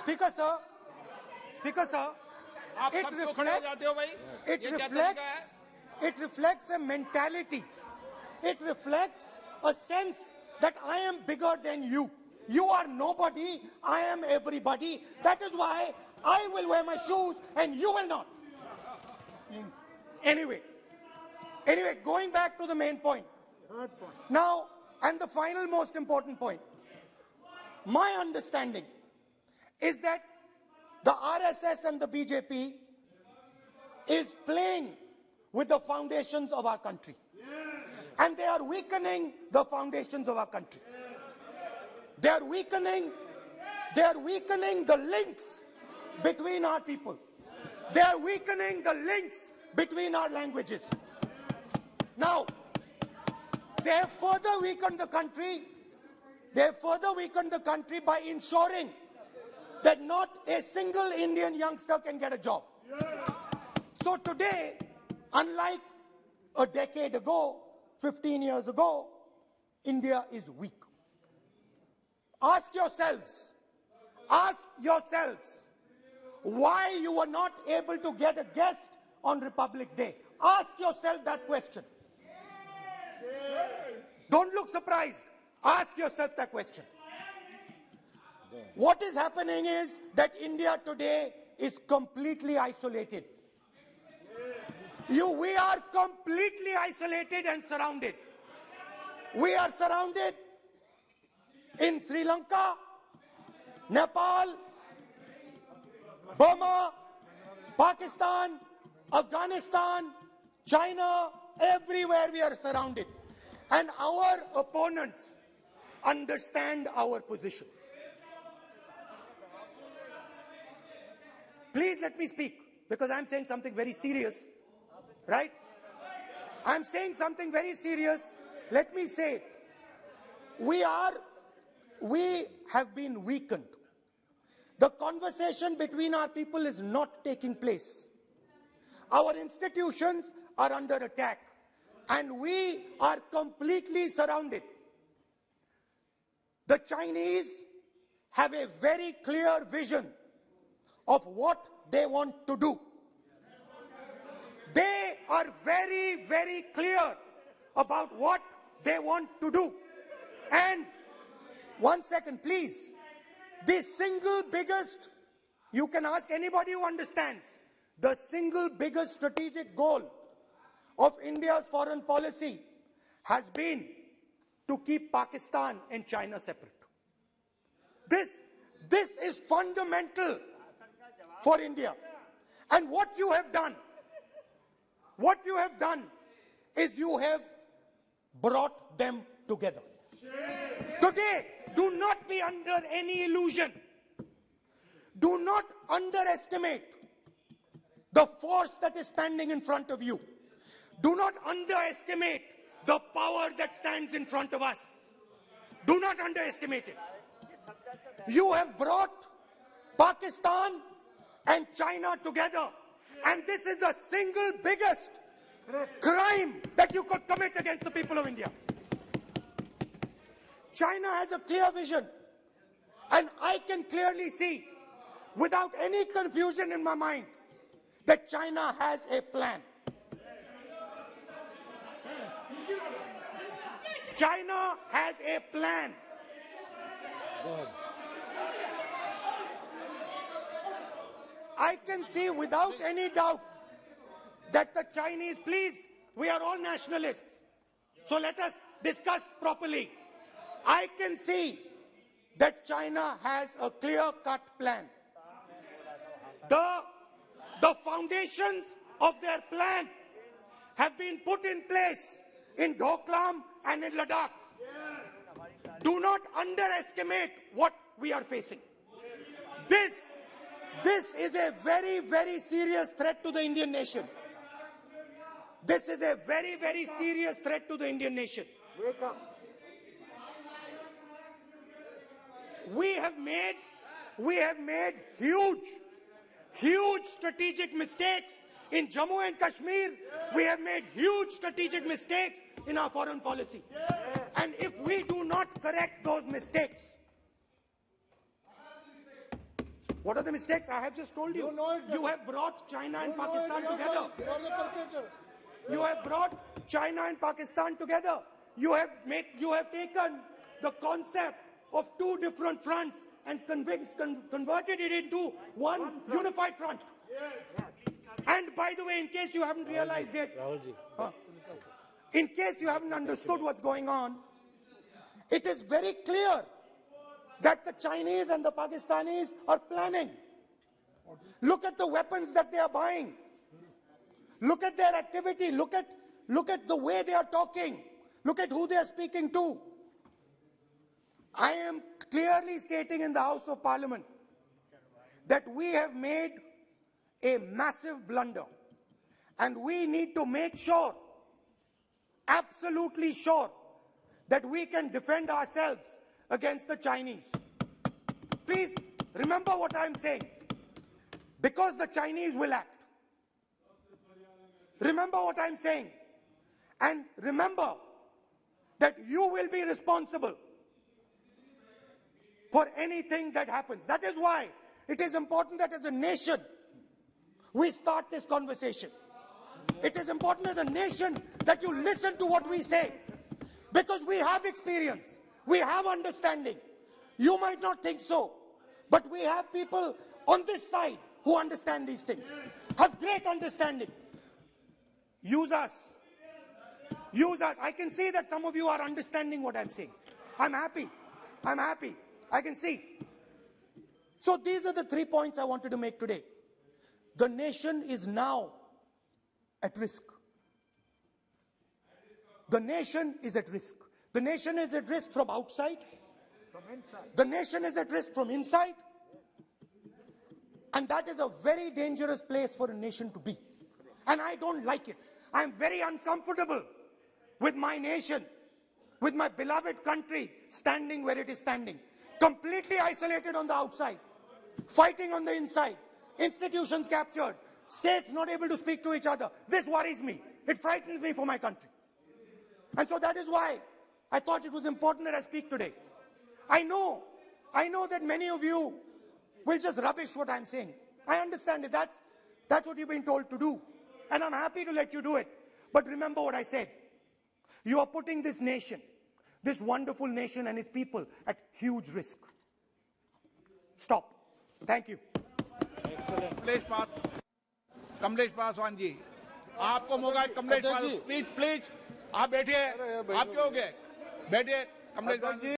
Speaker sir, it reflects a mentality. It reflects a sense that I am bigger than you. You are nobody, I am everybody. That is why I will wear my shoes and you will not. Anyway, going back to the main point. Now, and the final most important point. My understanding is that the RSS and the BJP is playing with the foundations of our country. And they are weakening the foundations of our country. They are weakening the links between our people. They are weakening the links between our languages. Now, they have further weakened the country. They have further weakened the country by ensuring that not a single Indian youngster can get a job. So today, unlike a decade ago, 15 years ago, India is weak. Ask yourselves, why you were not able to get a guest on Republic Day. Ask yourself that question. Don't look surprised. Ask yourself that question. What is happening is that India today is completely isolated. We are completely isolated and surrounded. We are surrounded in Sri Lanka, Nepal, Burma, Pakistan, Afghanistan, China, everywhere we are surrounded. And our opponents understand our position. Please let me speak, because I'm saying something very serious, right? I'm saying something very serious. Let me say, we have been weakened. The conversation between our people is not taking place. Our institutions are under attack, and we are completely surrounded. The Chinese have a very clear vision of what they want to do. They are very, very clear about what they want to do. And one second, please. The single biggest, you can ask anybody who understands, the single biggest strategic goal of India's foreign policy has been to keep Pakistan and China separate. This is fundamental for India. And what you have done is you have brought them together. Today, do not be under any illusion. Do not underestimate the force that is standing in front of you. Do not underestimate the power that stands in front of us. Do not underestimate it. You have brought Pakistan and China together, and this is the single biggest crime that you could commit against the people of India. China has a clear vision, and I can clearly see, without any confusion in my mind, that China has a plan. China has a plan. I can see without any doubt that the Chinese, please, we are all nationalists, so let us discuss properly. I can see that China has a clear-cut plan. The foundations of their plan have been put in place in Doklam and in Ladakh. Do not underestimate what we are facing. This is a very, very serious threat to the Indian nation. This is a very, very serious threat to the Indian nation. Wake up. We have made huge strategic mistakes in Jammu and Kashmir. We have made huge strategic mistakes in our foreign policy. And if we do not correct those mistakes, What are the mistakes? I have just told you. You know it. You have brought China and You know Pakistan it, together. You are the perpetrator. You have brought China and Pakistan together. You have taken the concept of two different fronts and converted it into one unified front. And by the way, in case you haven't realized it, in case you haven't understood what's going on, it is very clear that the Chinese and the Pakistanis are planning. Look at the weapons that they are buying. Look at their activity. Look at the way they are talking. Look at who they are speaking to. I am clearly stating in the House of Parliament that we have made a massive blunder, and we need to make sure, absolutely sure, that we can defend ourselves against the Chinese. Please remember what I'm saying, because the Chinese will act. Remember what I'm saying, and remember that you will be responsible for anything that happens. That is why it is important that as a nation we start this conversation. It is important as a nation that you listen to what we say, because we have experience, we have understanding. You might not think so, but we have people on this side who understand these things, have great understanding. Use us. Use us. I can see that some of you are understanding what I'm saying. I'm happy. I'm happy. I can see. So these are the 3 points I wanted to make today. The nation is now at risk. The nation is at risk. The nation is at risk from outside. From inside. The nation is at risk from inside. And that is a very dangerous place for a nation to be. And I don't like it. I'm very uncomfortable with my nation, with my beloved country standing where it is standing. Completely isolated on the outside, fighting on the inside, institutions captured, states not able to speak to each other. This worries me. It frightens me for my country. And so that is why I thought it was important that I speak today. I know that many of you will just rubbish what I'm saying. I understand it. That's what you've been told to do. And I'm happy to let you do it. But remember what I said. You are putting this nation, this wonderful nation and its people at huge risk. Stop. Thank you. Kamlesh Paswan ji, आपको मौका है। Kamlesh Paswan, please आप बैठिए। आप क्यों हो गए? बैठिए कमलेश पासवान जी।